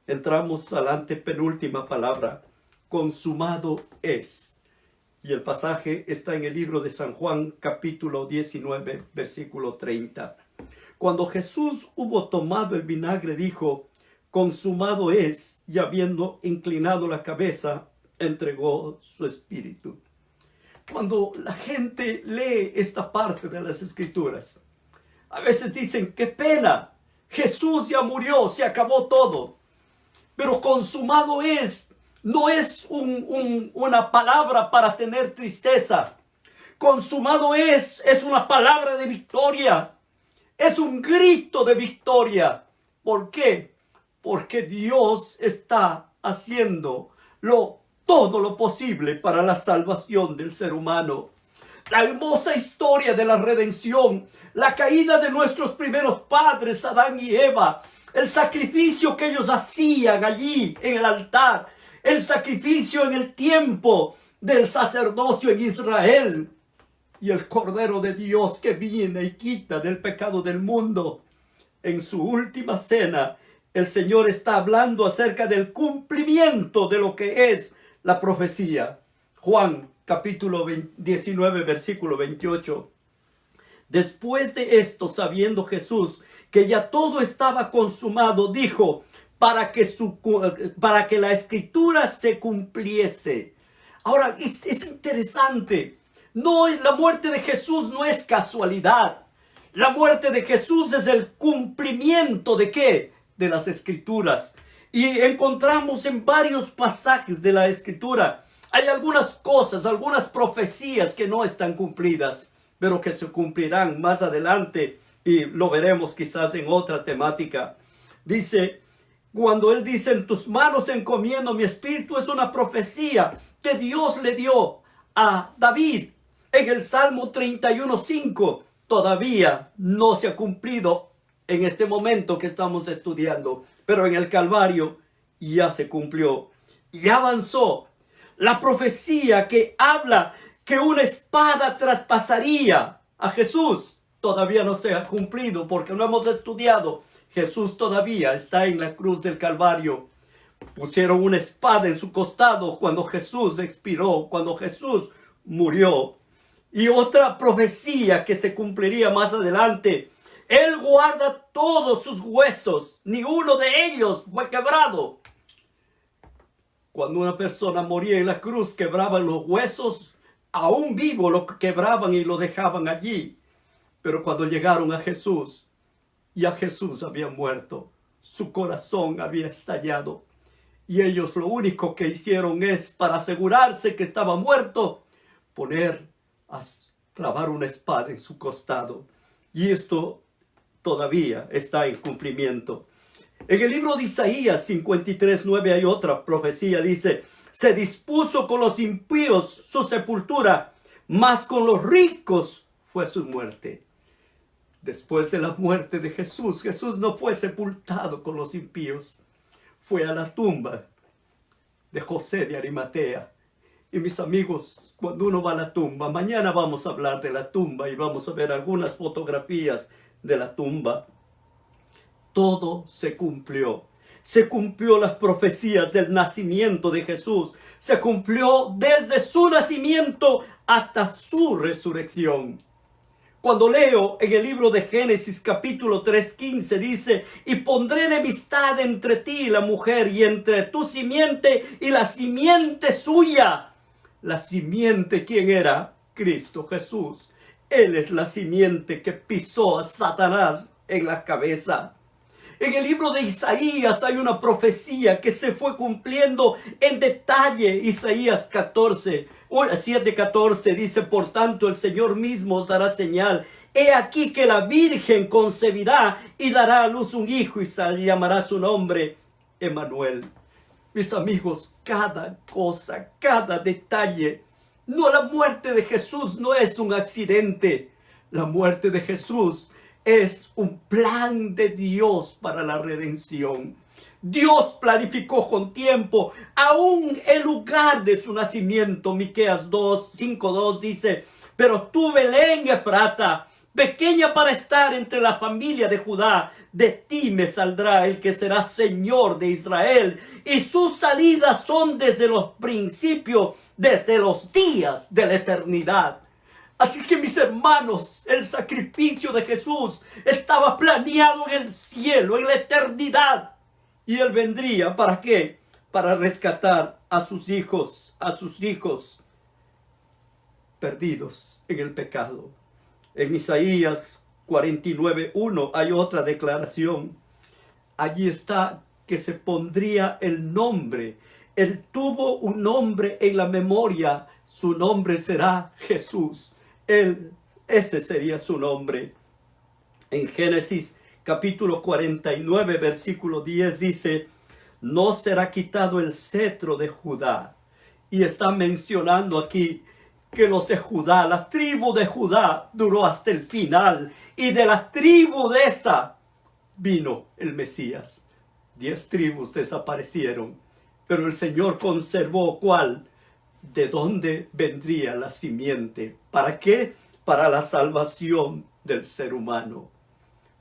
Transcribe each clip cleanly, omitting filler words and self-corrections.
entramos a la antepenúltima palabra, consumado es. Y el pasaje está en el libro de San Juan, capítulo 19, versículo 30. Cuando Jesús hubo tomado el vinagre, dijo, consumado es, y habiendo inclinado la cabeza, entregó su espíritu. Cuando la gente lee esta parte de las Escrituras, a veces dicen, qué pena, Jesús ya murió, se acabó todo. Pero consumado es, no es una palabra para tener tristeza. Consumado es una palabra de victoria. Es un grito de victoria. ¿Por qué? Porque Dios está haciendo todo lo posible para la salvación del ser humano. La hermosa historia de la redención, la caída de nuestros primeros padres, Adán y Eva, el sacrificio que ellos hacían allí en el altar, el sacrificio en el tiempo del sacerdocio en Israel, y el Cordero de Dios que viene y quita del pecado del mundo. En su última cena, el Señor está hablando acerca del cumplimiento de lo que es la profecía. Juan capítulo 19, versículo 28. Después de esto, sabiendo Jesús que ya todo estaba consumado, dijo, para que la escritura se cumpliese. Ahora, es interesante. La muerte de Jesús no es casualidad. La muerte de Jesús es el cumplimiento ¿de qué? De las Escrituras. Y encontramos en varios pasajes de la Escritura, hay algunas cosas, algunas profecías que no están cumplidas, pero que se cumplirán más adelante y lo veremos quizás en otra temática. Dice, cuando él dice, en tus manos encomiendo mi espíritu, es una profecía que Dios le dio a David en el Salmo 31:5. Todavía no se ha cumplido en este momento que estamos estudiando, pero en el Calvario ya se cumplió y avanzó. La profecía que habla que una espada traspasaría a Jesús todavía no se ha cumplido porque no hemos estudiado. Jesús todavía está en la cruz del Calvario. Pusieron una espada en su costado cuando Jesús expiró, cuando Jesús murió. Y otra profecía que se cumpliría más adelante. Él guarda todos sus huesos, ni uno de ellos fue quebrado. Cuando una persona moría en la cruz, quebraban los huesos, aún vivo lo quebraban y lo dejaban allí. Pero cuando llegaron a Jesús, ya Jesús había muerto, su corazón había estallado. Y ellos lo único que hicieron es, para asegurarse que estaba muerto, clavar una espada en su costado. Y esto todavía está en cumplimiento. En el libro de Isaías 53:9 hay otra profecía, dice, se dispuso con los impíos su sepultura, mas con los ricos fue su muerte. Después de la muerte de Jesús, Jesús no fue sepultado con los impíos, fue a la tumba de José de Arimatea. Y mis amigos, cuando uno va a la tumba, mañana vamos a hablar de la tumba y vamos a ver algunas fotografías de la tumba. Todo se cumplió. Se cumplió las profecías del nacimiento de Jesús. Se cumplió desde su nacimiento hasta su resurrección. Cuando leo en el libro de Génesis capítulo 3:15 dice, y pondré enemistad entre ti y la mujer, y entre tu simiente y la simiente suya. La simiente, ¿quién era? Cristo Jesús. Él es la simiente que pisó a Satanás en la cabeza. En el libro de Isaías hay una profecía que se fue cumpliendo en detalle. Isaías 7:14 dice, por tanto el Señor mismo os dará señal. He aquí que la Virgen concebirá y dará a luz un hijo y se llamará su nombre Emmanuel. Mis amigos, cada cosa, cada detalle. La muerte de Jesús no es un accidente. La muerte de Jesús es un plan de Dios para la redención. Dios planificó con tiempo aún el lugar de su nacimiento. Miqueas 5:2 dice, pero tú, Belén Efrata, pequeña para estar entre la familia de Judá. De ti me saldrá el que será Señor de Israel, y sus salidas son desde los principios, desde los días de la eternidad. Así que, mis hermanos, el sacrificio de Jesús estaba planeado en el cielo, en la eternidad. Y Él vendría, ¿para qué? Para rescatar a sus hijos perdidos en el pecado. En Isaías 49:1 hay otra declaración. Allí está que se pondría el nombre. Él tuvo un nombre en la memoria. Su nombre será Jesús. Ese sería su nombre. En Génesis capítulo 49, versículo 10 dice: no será quitado el cetro de Judá. Y está mencionando aquí que los de Judá, la tribu de Judá, duró hasta el final. Y de la tribu de esa vino el Mesías. 10 tribus desaparecieron, pero el Señor conservó ¿cuál? ¿De dónde vendría la simiente? ¿Para qué? Para la salvación del ser humano.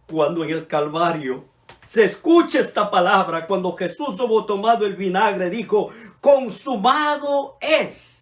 Cuando en el Calvario se escucha esta palabra, cuando Jesús hubo tomado el vinagre, dijo: consumado es.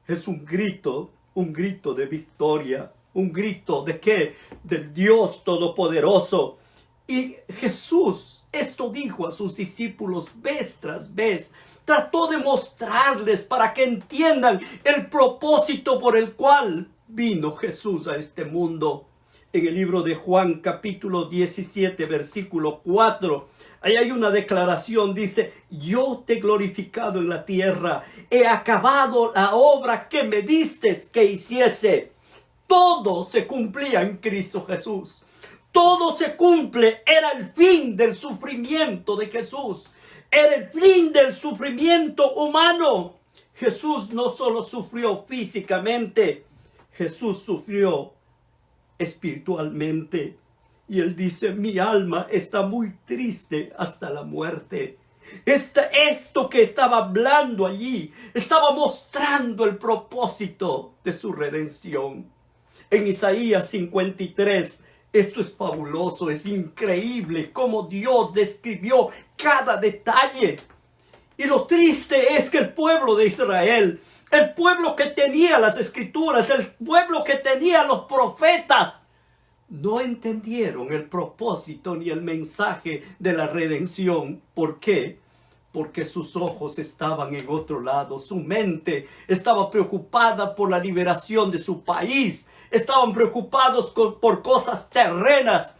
Es un grito de victoria, un grito ¿de qué? Del Dios Todopoderoso. Y Jesús esto dijo a sus discípulos vez tras vez. Trató de mostrarles para que entiendan el propósito por el cual vino Jesús a este mundo. En el libro de Juan capítulo 17 versículo 4, ahí hay una declaración, dice: yo te he glorificado en la tierra, he acabado la obra que me diste que hiciese. Todo se cumplía en Cristo Jesús. Todo se cumple, era el fin del sufrimiento de Jesús. Era el fin del sufrimiento humano. Jesús no solo sufrió físicamente, Jesús sufrió espiritualmente. Y Él dice: mi alma está muy triste hasta la muerte. Esto que estaba hablando allí, estaba mostrando el propósito de su redención. En Isaías 53, esto es fabuloso, es increíble cómo Dios describió cada detalle. Y lo triste es que el pueblo de Israel, el pueblo que tenía las escrituras, el pueblo que tenía los profetas, no entendieron el propósito ni el mensaje de la redención. ¿Por qué? Porque sus ojos estaban en otro lado. Su mente estaba preocupada por la liberación de su país. Estaban preocupados por cosas terrenas.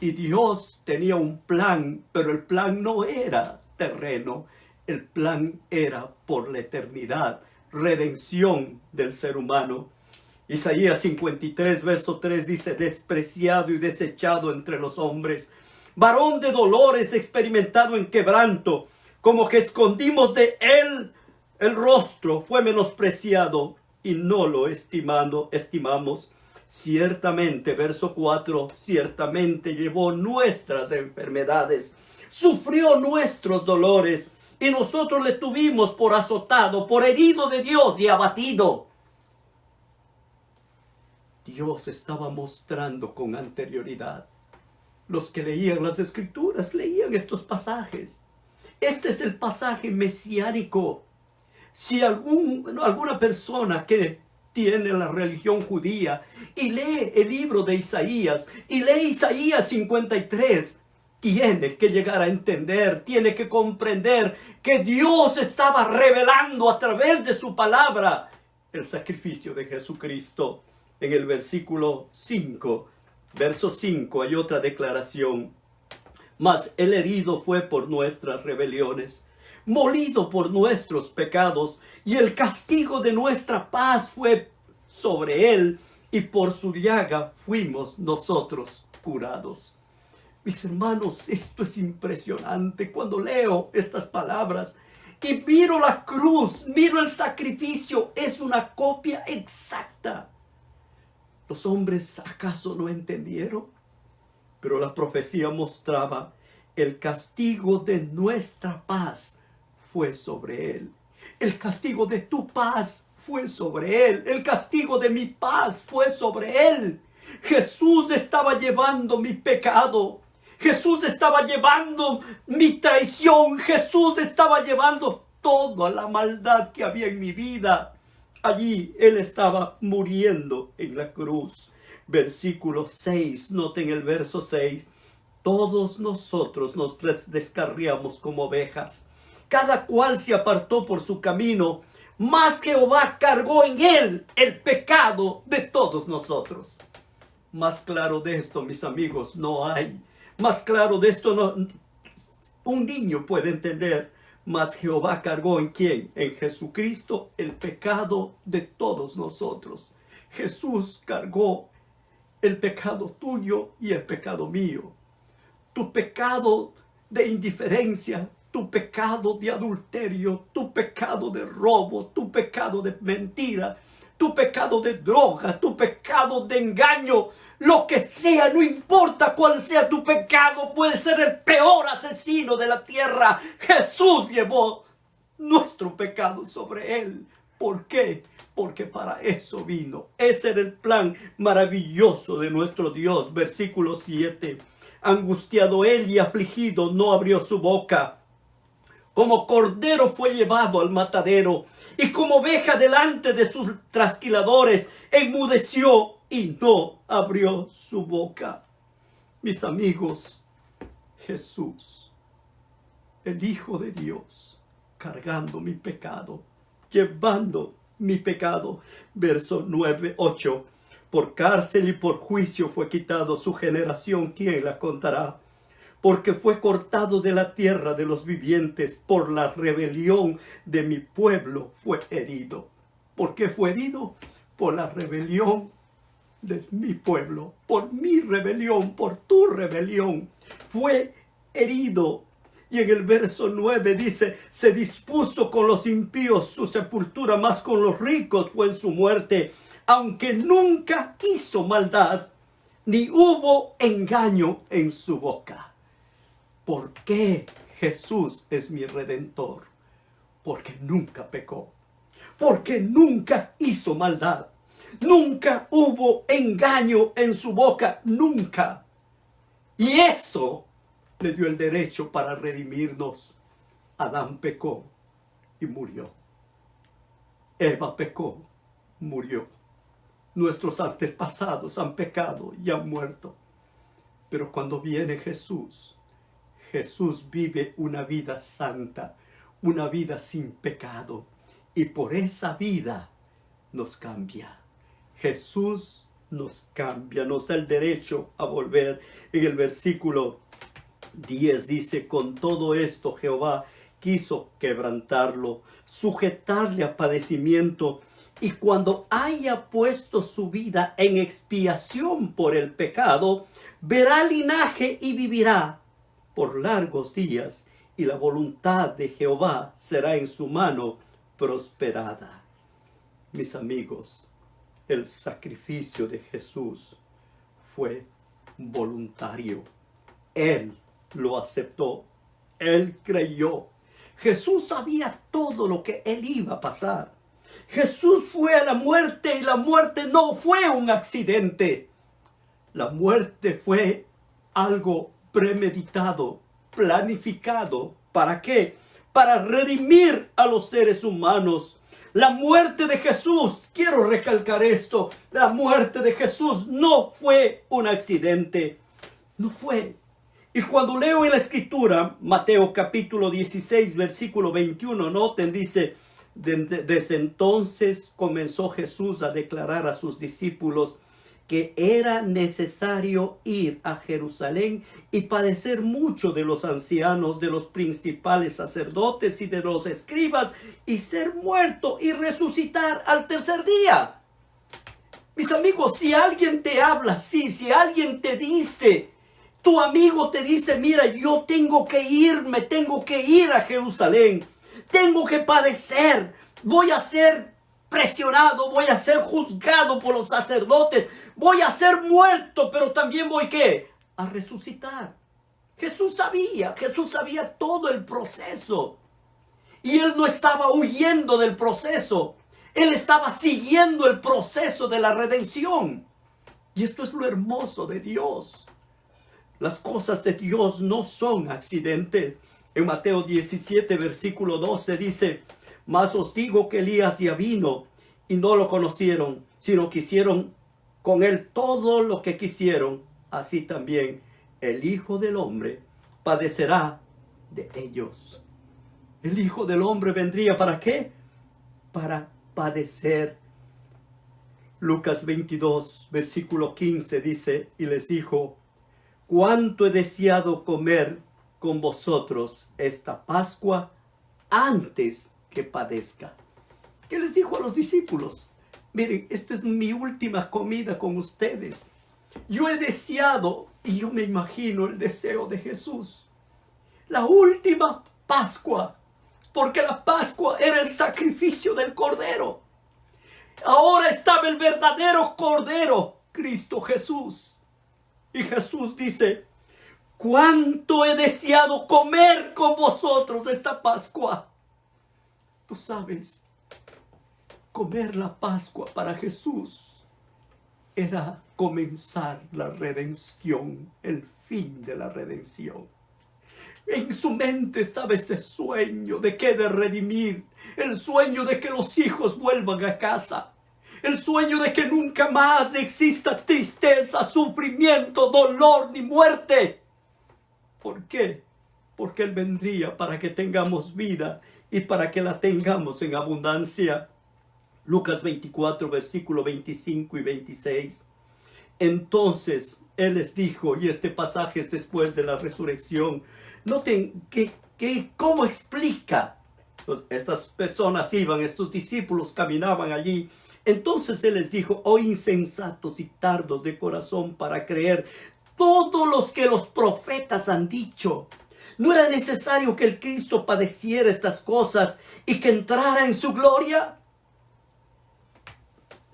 Y Dios tenía un plan, pero el plan no era terreno. El plan era por la eternidad. Redención del ser humano. Isaías 53, verso 3 dice: despreciado y desechado entre los hombres, varón de dolores, experimentado en quebranto, como que escondimos de él el rostro, fue menospreciado y no lo estimamos. Ciertamente, verso 4, ciertamente llevó nuestras enfermedades, sufrió nuestros dolores, y nosotros le tuvimos por azotado, por herido de Dios y abatido. Dios estaba mostrando con anterioridad. Los que leían las escrituras leían estos pasajes. Este es el pasaje mesiánico. Si alguna persona que tiene la religión judía y lee el libro de Isaías y lee Isaías 53, tiene que llegar a entender, tiene que comprender que Dios estaba revelando a través de su palabra el sacrificio de Jesucristo. En el versículo 5, verso 5, hay otra declaración. Mas el herido fue por nuestras rebeliones, molido por nuestros pecados, y el castigo de nuestra paz fue sobre él, y por su llaga fuimos nosotros curados. Mis hermanos, esto es impresionante. Cuando leo estas palabras y miro la cruz, miro el sacrificio, es una copia exacta. ¿Los hombres acaso no entendieron? Pero la profecía mostraba: el castigo de nuestra paz fue sobre él. El castigo de tu paz fue sobre él. El castigo de mi paz fue sobre él. Jesús estaba llevando mi pecado. Jesús estaba llevando mi traición. Jesús estaba llevando toda la maldad que había en mi vida. Allí Él estaba muriendo en la cruz. Versículo 6, noten el verso 6. Todos nosotros nos descarriamos como ovejas. Cada cual se apartó por su camino, mas Jehová cargó en Él el pecado de todos nosotros. Más claro de esto, mis amigos, no hay. Más claro de esto, no, un niño puede entender. Mas Jehová cargó ¿en quién? En Jesucristo el pecado de todos nosotros. Jesús cargó el pecado tuyo y el pecado mío. Tu pecado de indiferencia, tu pecado de adulterio, tu pecado de robo, tu pecado de mentira, tu pecado de droga, tu pecado de engaño, lo que sea, no importa cuál sea tu pecado, puede ser el peor asesino de la tierra. Jesús llevó nuestro pecado sobre él. ¿Por qué? Porque para eso vino. Ese era el plan maravilloso de nuestro Dios. Versículo 7. Angustiado él y afligido, no abrió su boca. Como cordero fue llevado al matadero, y como oveja delante de sus trasquiladores, enmudeció y no abrió su boca. Mis amigos, Jesús, el Hijo de Dios, cargando mi pecado, llevando mi pecado. Verso 8. Por cárcel y por juicio fue quitado su generación, ¿quién la contará? Porque fue cortado de la tierra de los vivientes, por la rebelión de mi pueblo fue herido. ¿Por qué fue herido? Por la rebelión de mi pueblo, por mi rebelión, por tu rebelión, fue herido. Y en el verso 9 dice, se dispuso con los impíos su sepultura, mas con los ricos fue en su muerte, aunque nunca hizo maldad, ni hubo engaño en su boca. ¿Por qué Jesús es mi redentor? Porque nunca pecó, porque nunca hizo maldad, nunca hubo engaño en su boca, nunca. Y eso le dio el derecho para redimirnos. Adán pecó y murió. Eva pecó, murió. Nuestros antepasados han pecado y han muerto. Pero cuando viene Jesús, Jesús vive una vida santa, una vida sin pecado. Y por esa vida nos cambia. Jesús nos cambia, nos da el derecho a volver. En el versículo 10 dice, con todo esto Jehová quiso quebrantarlo, sujetarle a padecimiento, y cuando haya puesto su vida en expiación por el pecado, verá linaje y vivirá por largos días, y la voluntad de Jehová será en su mano prosperada. Mis amigos, el sacrificio de Jesús fue voluntario. Él lo aceptó. Él creyó. Jesús sabía todo lo que él iba a pasar. Jesús fue a la muerte y la muerte no fue un accidente. La muerte fue algo premeditado, planificado. ¿Para qué? Para redimir a los seres humanos. La muerte de Jesús, quiero recalcar esto, la muerte de Jesús no fue un accidente. No fue. Y cuando leo en la escritura, Mateo capítulo 16, versículo 21, noten, dice, desde entonces comenzó Jesús a declarar a sus discípulos que era necesario ir a Jerusalén y padecer mucho de los ancianos, de los principales sacerdotes y de los escribas, y ser muerto y resucitar al tercer día. Mis amigos, si alguien te habla así, si alguien te dice, tu amigo te dice, mira, yo tengo que irme, tengo que ir a Jerusalén, tengo que padecer, voy a ser presionado, voy a ser juzgado por los sacerdotes, voy a ser muerto, pero también voy ¿qué? A resucitar. Jesús sabía todo el proceso. Y él no estaba huyendo del proceso. Él estaba siguiendo el proceso de la redención. Y esto es lo hermoso de Dios. Las cosas de Dios no son accidentes. En Mateo 17, versículo 12 dice: mas os digo que Elías ya vino y no lo conocieron, sino que hicieron con él todo lo que quisieron. Así también el Hijo del Hombre padecerá de ellos. El Hijo del Hombre vendría ¿para qué? Para padecer. Lucas 22, versículo 15 dice: y les dijo: cuánto he deseado comer con vosotros esta Pascua antes que padezca. ¿Qué les dijo a los discípulos? Miren, esta es mi última comida con ustedes. Yo he deseado, y yo me imagino el deseo de Jesús, la última Pascua, porque la Pascua era el sacrificio del Cordero. Ahora estaba el verdadero Cordero, Cristo Jesús. Y Jesús dice: cuánto he deseado comer con vosotros esta Pascua. Tú sabes, comer la Pascua para Jesús era comenzar la redención, el fin de la redención. En su mente estaba este sueño de que de redimir, el sueño de que los hijos vuelvan a casa, el sueño de que nunca más exista tristeza, sufrimiento, dolor ni muerte. ¿Por qué? Porque Él vendría para que tengamos vida y para que la tengamos en abundancia. Lucas 24, versículo 25 y 26. Entonces Él les dijo, y este pasaje es después de la resurrección. Noten cómo explica. Estas personas iban, estos discípulos caminaban allí. Entonces Él les dijo: oh insensatos y tardos de corazón para creer todos los que los profetas han dicho. ¿No era necesario que el Cristo padeciera estas cosas y que entrara en su gloria?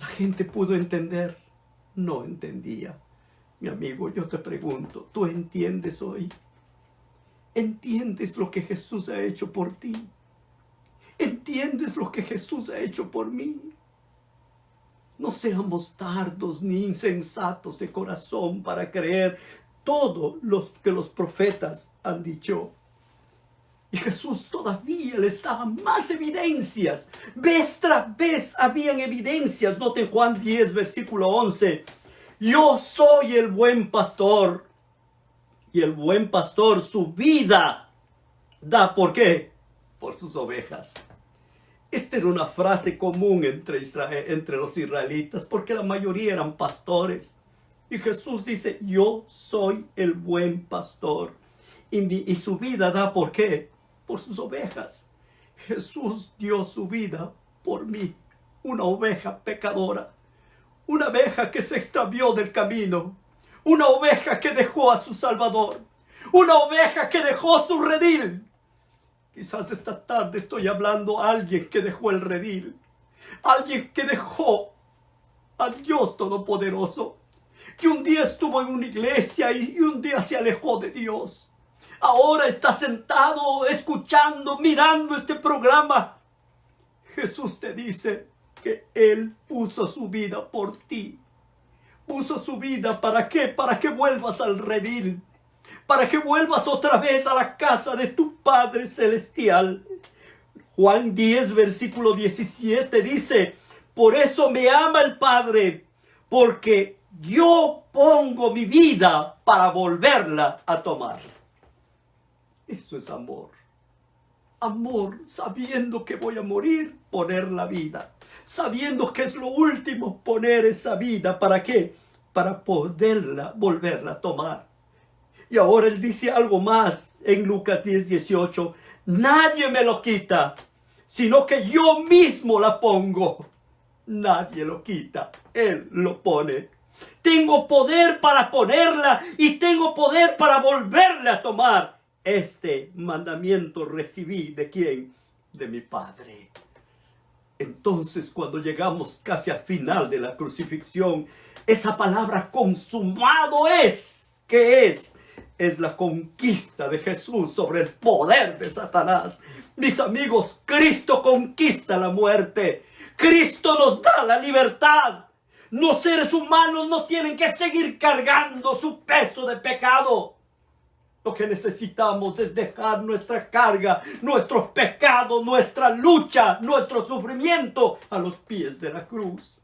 La gente pudo entender, no entendía. Mi amigo, yo te pregunto, ¿tú entiendes hoy? ¿Entiendes lo que Jesús ha hecho por ti? ¿Entiendes lo que Jesús ha hecho por mí? No seamos tardos ni insensatos de corazón para creer todo lo que los profetas han dicho. Y Jesús todavía les daba más evidencias. Vez tras vez habían evidencias. Noten Juan 10, versículo 11. Yo soy el buen pastor. Y el buen pastor su vida da. ¿Por qué? Por sus ovejas. Esta era una frase común entre los israelitas, porque la mayoría eran pastores. Y Jesús dice: yo soy el buen pastor. Y su vida da, ¿por qué? Por sus ovejas. Jesús dio su vida por mí, una oveja pecadora, una oveja que se extravió del camino, una oveja que dejó a su Salvador, una oveja que dejó su redil. Quizás esta tarde estoy hablando a alguien que dejó el redil, alguien que dejó a Dios Todopoderoso, que un día estuvo en una iglesia y un día se alejó de Dios. Ahora está sentado, escuchando, mirando este programa. Jesús te dice que Él puso su vida por ti. Puso su vida ¿para qué? Para que vuelvas al redil. Para que vuelvas otra vez a la casa de tu Padre Celestial. Juan 10, versículo 17 dice: por eso me ama el Padre, porque yo pongo mi vida para volverla a tomar. Eso es amor. Amor, sabiendo que voy a morir, poner la vida. Sabiendo que es lo último, poner esa vida. ¿Para qué? Para poderla, volverla a tomar. Y ahora Él dice algo más en Lucas 10, 18. Nadie me lo quita, sino que yo mismo la pongo. Nadie lo quita, Él lo pone. Tengo poder para ponerla y tengo poder para volverla a tomar. Este mandamiento recibí ¿de quién? De mi Padre. Entonces, cuando llegamos casi al final de la crucifixión, esa palabra consumado es, ¿qué es? Es la conquista de Jesús sobre el poder de Satanás. Mis amigos, Cristo conquista la muerte. Cristo nos da la libertad. Los seres humanos no tienen que seguir cargando su peso de pecado. Lo que necesitamos es dejar nuestra carga, nuestros pecados, nuestra lucha, nuestro sufrimiento a los pies de la cruz.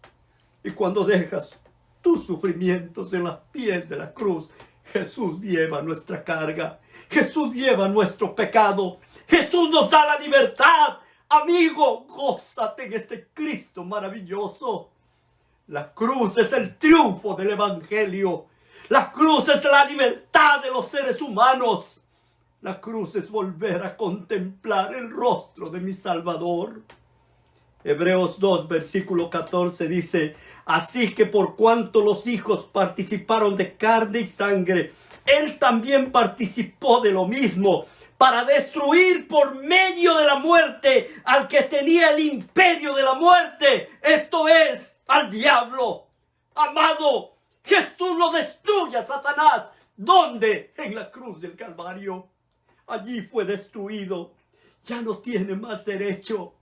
Y cuando dejas tus sufrimientos en los pies de la cruz, Jesús lleva nuestra carga. Jesús lleva nuestro pecado. Jesús nos da la libertad. Amigo, gózate en este Cristo maravilloso. La cruz es el triunfo del Evangelio. La cruz es la libertad de los seres humanos. La cruz es volver a contemplar el rostro de mi Salvador. Hebreos 2, versículo 14 dice: así que por cuanto los hijos participaron de carne y sangre, Él también participó de lo mismo, para destruir por medio de la muerte al que tenía el imperio de la muerte, esto es, al diablo. Amado, Jesús lo destruye a Satanás. ¿Dónde? En la cruz del Calvario. Allí fue destruido. Ya no tiene más derecho.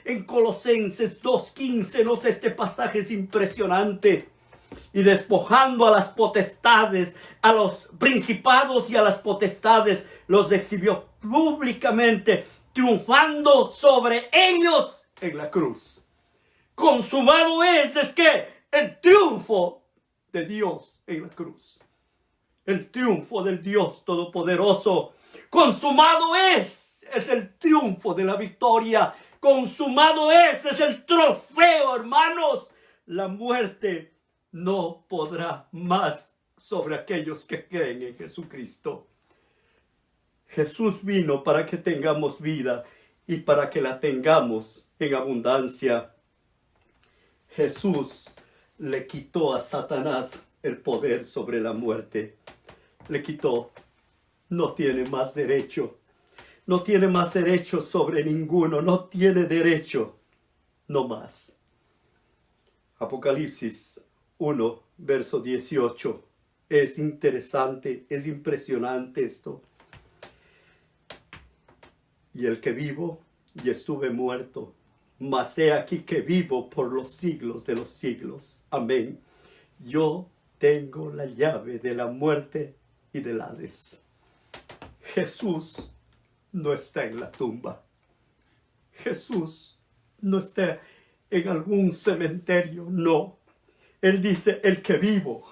En Colosenses 2:15, nota este pasaje, es impresionante. Y despojando a las potestades, a los principados y a las potestades, los exhibió públicamente, triunfando sobre ellos en la cruz. Consumado es que el triunfo de Dios en la cruz. El triunfo del Dios Todopoderoso. Consumado es el triunfo de la victoria. Consumado es el trofeo, hermanos. La muerte no podrá más sobre aquellos que creen en Jesucristo. Jesús vino para que tengamos vida y para que la tengamos en abundancia. Jesús le quitó a Satanás el poder sobre la muerte. Le quitó. No tiene más derecho. No tiene más derecho sobre ninguno. No tiene derecho. No más. Apocalipsis 1, verso 18. Es interesante, es impresionante esto. Y el que vivo y estuve muerto, mas he aquí que vivo por los siglos de los siglos. Amén. Yo tengo la llave de la muerte y del Hades. Jesús no está en la tumba. Jesús no está en algún cementerio, no. Él dice, el que vivo,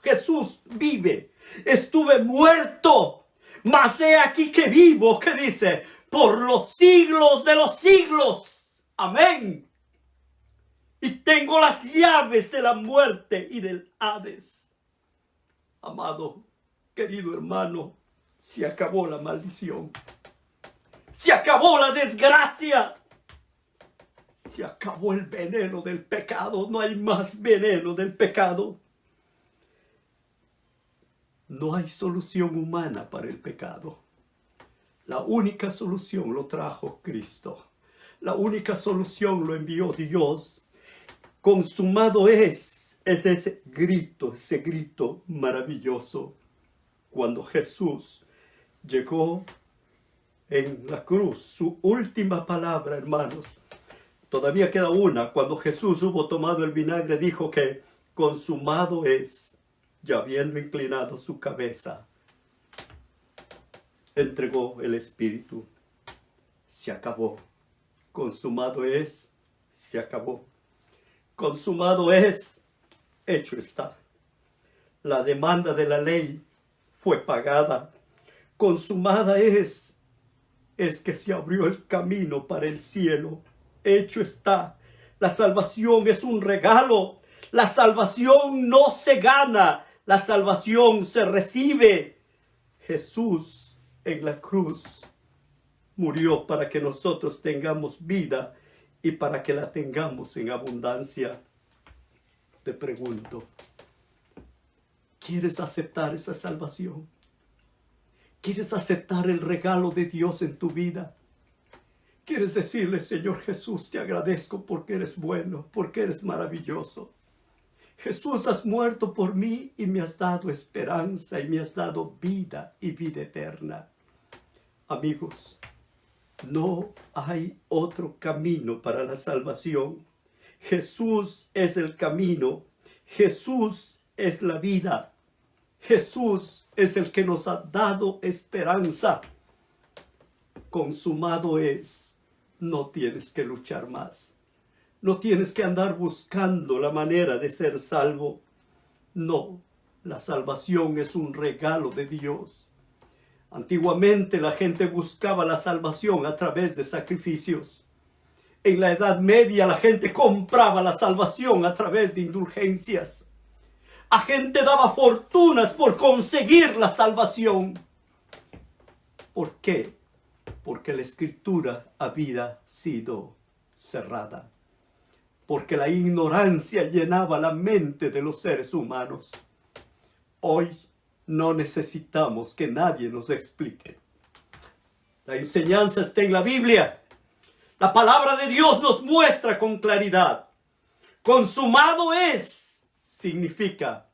Jesús vive. Estuve muerto, mas he aquí que vivo, ¿qué dice? Por los siglos de los siglos. Amén. Y tengo las llaves de la muerte y del Hades. Amado, querido hermano, se acabó la maldición. Se acabó la desgracia. Se acabó el veneno del pecado. No hay más veneno del pecado. No hay solución humana para el pecado. La única solución lo trajo Cristo. La única solución lo envió Dios. Consumado es ese grito maravilloso. Cuando Jesús llegó en la cruz, su última palabra, hermanos. Todavía queda una. Cuando Jesús hubo tomado el vinagre, dijo que consumado es. Y habiendo inclinado su cabeza, entregó el Espíritu. Se acabó. Consumado es. Se acabó. Consumado es. Hecho está. La demanda de la ley fue pagada. Consumada es que se abrió el camino para el cielo. Hecho está. La salvación es un regalo. La salvación no se gana. La salvación se recibe. Jesús en la cruz murió para que nosotros tengamos vida y para que la tengamos en abundancia. Te pregunto, ¿quieres aceptar esa salvación? ¿Quieres aceptar el regalo de Dios en tu vida? ¿Quieres decirle, Señor Jesús, te agradezco porque eres bueno, porque eres maravilloso? Jesús, has muerto por mí y me has dado esperanza y me has dado vida y vida eterna. Amigos, No hay otro camino para la salvación. Jesús es el camino. Jesús es la vida. Jesús es el que nos ha dado esperanza. Consumado es. No tienes que luchar más. No tienes que andar buscando la manera de ser salvo. No, la salvación es un regalo de Dios. Antiguamente la gente buscaba la salvación a través de sacrificios. En la Edad Media la gente compraba la salvación a través de indulgencias. La gente daba fortunas por conseguir la salvación. ¿Por qué? Porque la Escritura había sido cerrada. Porque la ignorancia llenaba la mente de los seres humanos. Hoy no necesitamos que nadie nos explique. La enseñanza está en la Biblia. La palabra de Dios nos muestra con claridad. Consumado es, significa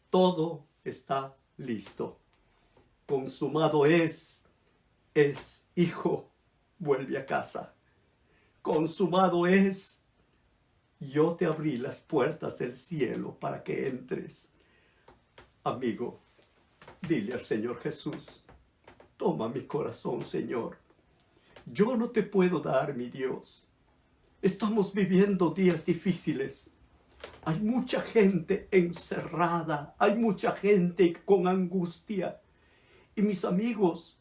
todo está listo. Consumado es hijo, vuelve a casa. Consumado es, yo te abrí las puertas del cielo para que entres. Amigo, dile al Señor Jesús, toma mi corazón, Señor. Yo no te puedo dar, mi Dios. Estamos viviendo días difíciles. Hay mucha gente encerrada. Hay mucha gente con angustia. Y mis amigos,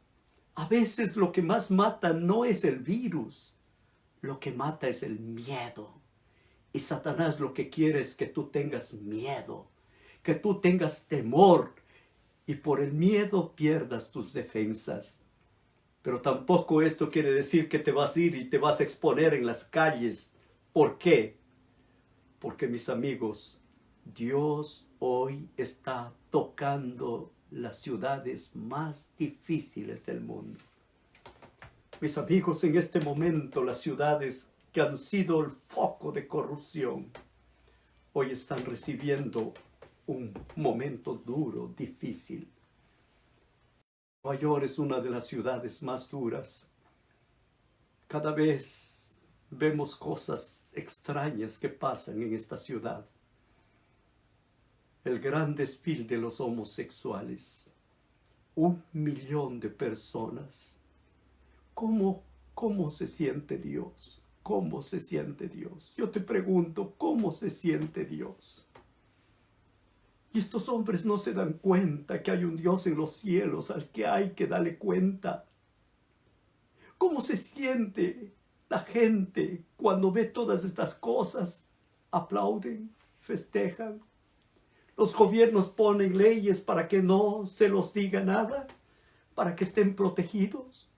a veces lo que más mata no es el virus. Lo que mata es el miedo. Y Satanás lo que quiere es que tú tengas miedo, que tú tengas temor y por el miedo pierdas tus defensas. Pero tampoco esto quiere decir que te vas a ir y te vas a exponer en las calles. ¿Por qué? Porque, mis amigos, Dios hoy está tocando las ciudades más difíciles del mundo. Mis amigos, en este momento las ciudades que han sido el foco de corrupción, hoy están recibiendo un momento duro, difícil. Nueva York es una de las ciudades más duras. Cada vez vemos cosas extrañas que pasan en esta ciudad. El gran desfile de los homosexuales. 1 millón de personas. ¿Cómo se siente Dios? ¿Cómo se siente Dios? Yo te pregunto, ¿cómo se siente Dios? Y estos hombres no se dan cuenta que hay un Dios en los cielos al que hay que darle cuenta. ¿Cómo se siente la gente cuando ve todas estas cosas? Aplauden, festejan. Los gobiernos ponen leyes para que no se los diga nada, para que estén protegidos.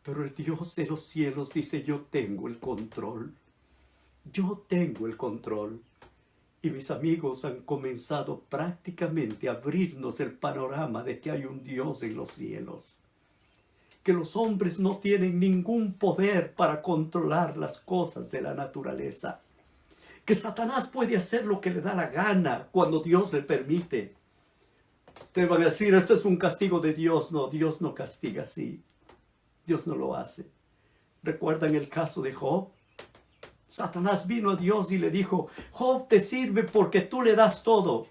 Pero el Dios de los cielos dice, yo tengo el control. Yo tengo el control. Y mis amigos han comenzado prácticamente a abrirnos el panorama de que hay un Dios en los cielos. Que los hombres no tienen ningún poder para controlar las cosas de la naturaleza. Que Satanás puede hacer lo que le da la gana cuando Dios le permite. Ustedes van a decir, esto es un castigo de Dios. No, Dios no castiga así. Dios no lo hace. ¿Recuerdan el caso de Job? Satanás vino a Dios y le dijo, Job te sirve porque tú le das todo.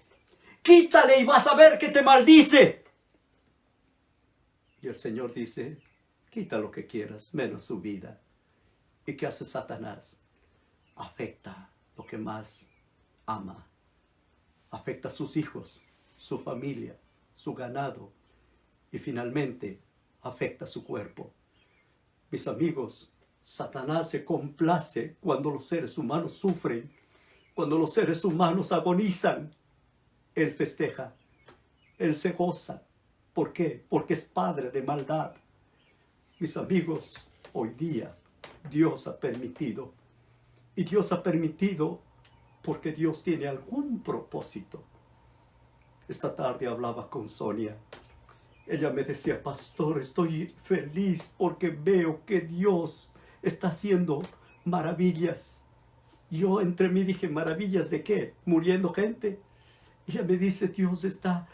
Quítale y vas a ver que te maldice. Y el Señor dice, quita lo que quieras, menos su vida. ¿Y qué hace Satanás? Afecta lo que más ama. Afecta a sus hijos, su familia, su ganado. Y finalmente, afecta a su cuerpo. Mis amigos, Satanás se complace cuando los seres humanos sufren, cuando los seres humanos agonizan. Él festeja, él se goza. ¿Por qué? Porque es padre de maldad. Mis amigos, hoy día Dios ha permitido. Y Dios ha permitido porque Dios tiene algún propósito. Esta tarde hablaba con Sonia. Ella me decía, pastor, estoy feliz porque veo que Dios está haciendo maravillas. Yo entre mí dije, ¿maravillas de qué? ¿Muriendo gente? Y ella me dice, Dios está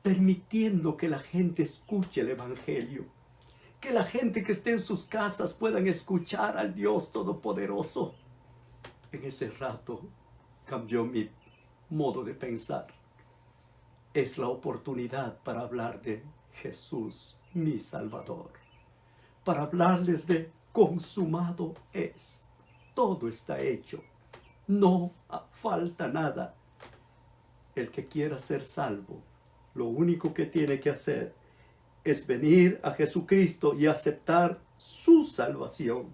permitiendo que la gente escuche el Evangelio. Que la gente que esté en sus casas puedan escuchar al Dios Todopoderoso. En ese rato cambió mi modo de pensar. Es la oportunidad para hablar de Jesús, mi Salvador. Para hablarles de consumado es. Todo está hecho. No falta nada. El que quiera ser salvo, lo único que tiene que hacer es venir a Jesucristo y aceptar su salvación.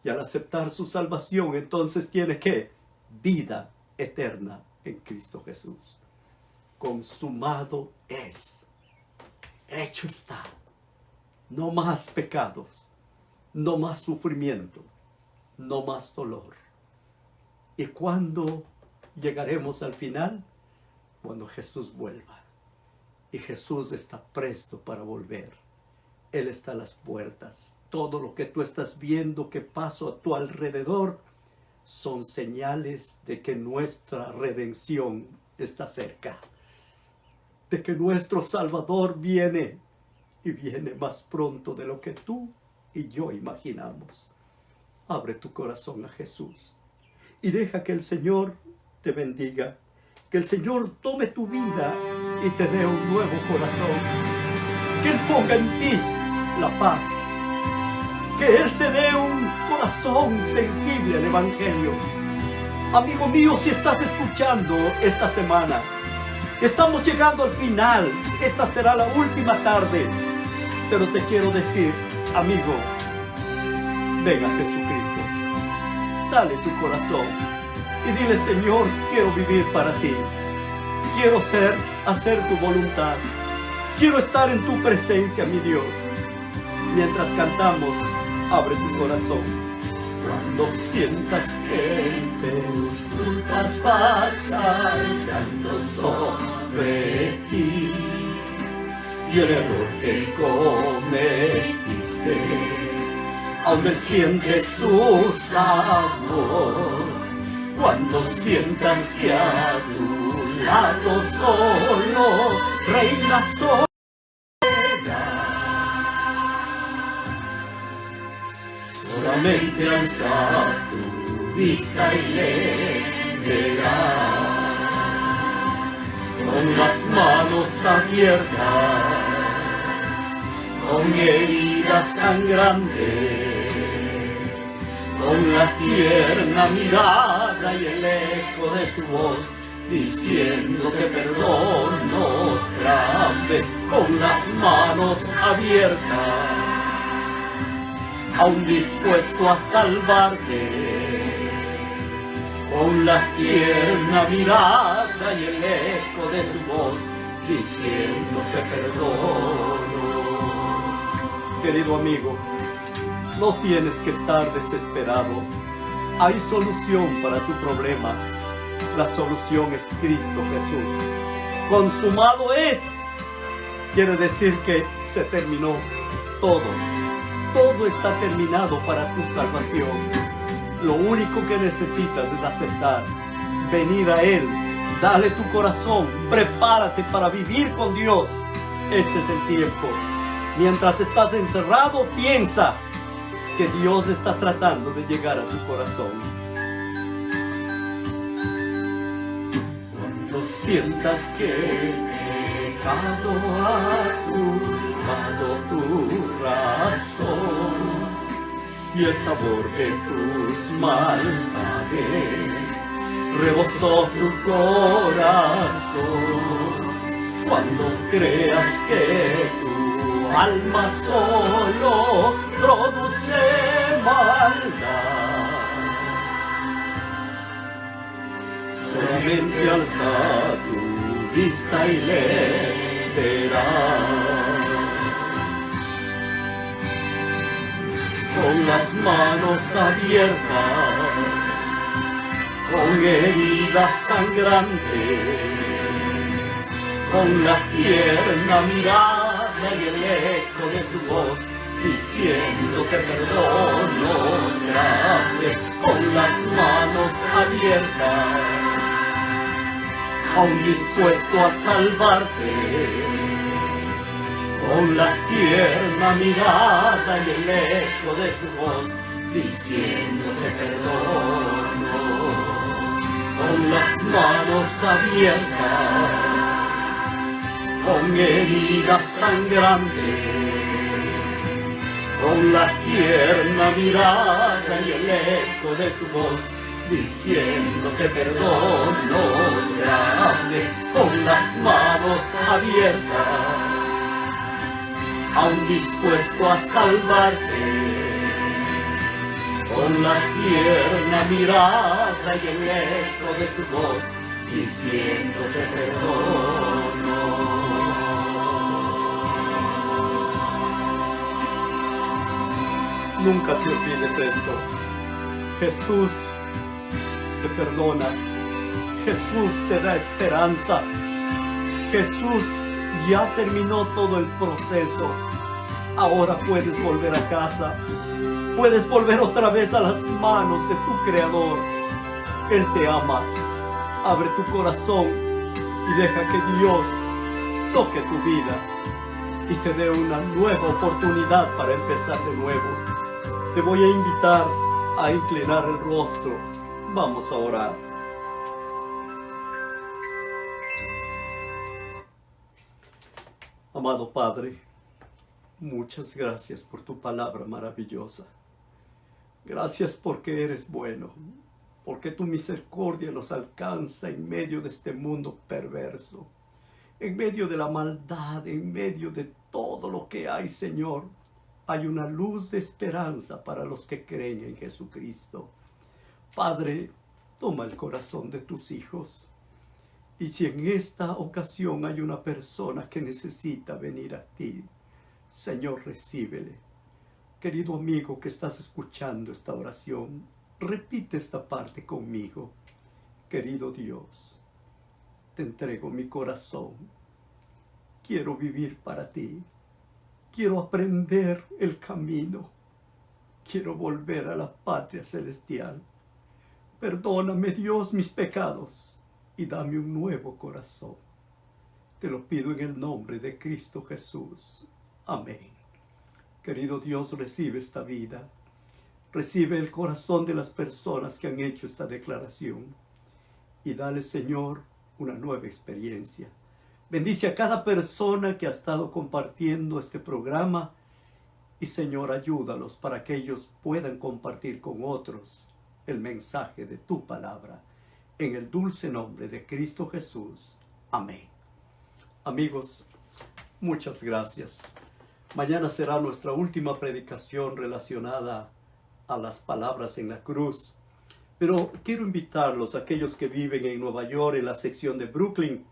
Y al aceptar su salvación, entonces tiene que vida eterna en Cristo Jesús. Consumado es. Hecho está. No más pecados, no más sufrimiento, no más dolor. ¿Y cuándo llegaremos al final? Cuando Jesús vuelva. Y Jesús está presto para volver. Él está a las puertas. Todo lo que tú estás viendo que pasa a tu alrededor son señales de que nuestra redención está cerca. De que nuestro Salvador viene. Y viene más pronto de lo que tú y yo imaginamos. Abre tu corazón a Jesús. Y deja que el Señor te bendiga. Que el Señor tome tu vida y te dé un nuevo corazón. Que Él ponga en ti la paz. Que Él te dé un corazón sensible al Evangelio. Amigo mío, si estás escuchando esta semana, estamos llegando al final. Esta será la última tarde. Pero te quiero decir, amigo, ven a Jesucristo. Dale tu corazón y dile: Señor, quiero vivir para ti. Quiero hacer tu voluntad. Quiero estar en tu presencia, mi Dios. Mientras cantamos, abre tu corazón. Cuando sientas que tus culpas pasan cayendo sobre ti y el error que cometiste aún me sientes su sabor. Cuando sientas que a tu lado solo reina soledad, solamente alza tu vista y le verás con las manos abiertas, con heridas sangrantes, con la tierna mirada y el eco de su voz, diciendo que perdono otra vez, con las manos abiertas, aún dispuesto a salvarte, con la tierna mirada y el eco de su voz, diciendo que perdono. Querido amigo, no tienes que estar desesperado. Hay solución para tu problema. La solución es Cristo Jesús. Consumado es. Quiere decir que se terminó todo. Todo está terminado para tu salvación. Lo único que necesitas es aceptar, venir a Él, dale tu corazón, prepárate para vivir con Dios. Este es el tiempo. Mientras estás encerrado, piensa que Dios está tratando de llegar a tu corazón. Cuando sientas que el pecado ha turbado tu razón y el sabor de tus maldades rebosó tu corazón, cuando creas que tu alma solo produce maldad, solamente alza tu vista y le verás. Con las manos abiertas, con heridas sangrantes, con la tierna mirada y el eco de su voz, diciendo que perdono otra vez, con las manos abiertas, aún dispuesto a salvarte, con la tierna mirada y el eco de su voz, diciendo te perdono, con las manos abiertas, con heridas sangrantes, con la tierna mirada y el eco de su voz, diciendo te perdono, te hables con las manos abiertas, aún dispuesto a salvarte, con la tierna mirada y el eco de su voz, diciendo te perdono. Nunca te olvides de esto. Jesús te perdona. Jesús te da esperanza. Jesús ya terminó todo el proceso. Ahora puedes volver a casa. Puedes volver otra vez a las manos de tu Creador. Él te ama. Abre tu corazón y deja que Dios toque tu vida y te dé una nueva oportunidad para empezar de nuevo. Te voy a invitar a inclinar el rostro. Vamos a orar. Amado Padre, muchas gracias por tu palabra maravillosa. Gracias porque eres bueno, porque tu misericordia nos alcanza en medio de este mundo perverso, en medio de la maldad, en medio de todo lo que hay, Señor. Hay una luz de esperanza para los que creen en Jesucristo. Padre, toma el corazón de tus hijos. Y si en esta ocasión hay una persona que necesita venir a ti, Señor, recíbele. Querido amigo que estás escuchando esta oración, repite esta parte conmigo. Querido Dios, te entrego mi corazón. Quiero vivir para ti. Quiero aprender el camino. Quiero volver a la patria celestial. Perdóname, Dios, mis pecados y dame un nuevo corazón. Te lo pido en el nombre de Cristo Jesús. Amén. Querido Dios, recibe esta vida. Recibe el corazón de las personas que han hecho esta declaración. Y dale, Señor, una nueva experiencia. Bendice a cada persona que ha estado compartiendo este programa. Y, Señor, ayúdalos para que ellos puedan compartir con otros el mensaje de tu palabra. En el dulce nombre de Cristo Jesús. Amén. Amigos, muchas gracias. Mañana será nuestra última predicación relacionada a las palabras en la cruz. Pero quiero invitarlos, a aquellos que viven en Nueva York, en la sección de Brooklyn,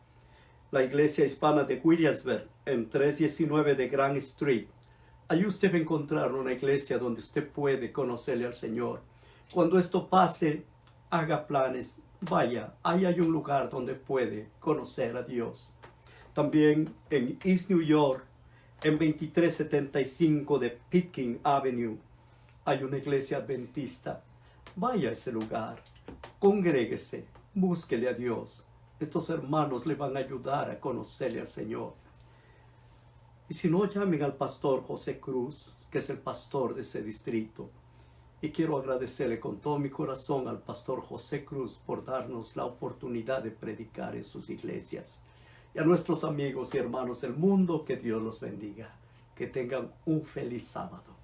la iglesia hispana de Williamsburg, en 319 de Grand Street. Ahí usted va a encontrar una iglesia donde usted puede conocerle al Señor. Cuando esto pase, haga planes, vaya, ahí hay un lugar donde puede conocer a Dios. También en East New York, en 2375 de Pitkin Avenue, hay una iglesia adventista. Vaya a ese lugar, congréguese, búsquele a Dios. Estos hermanos le van a ayudar a conocerle al Señor. Y si no, llamen al pastor José Cruz, que es el pastor de ese distrito. Y quiero agradecerle con todo mi corazón al pastor José Cruz por darnos la oportunidad de predicar en sus iglesias. Y a nuestros amigos y hermanos del mundo, que Dios los bendiga. Que tengan un feliz sábado.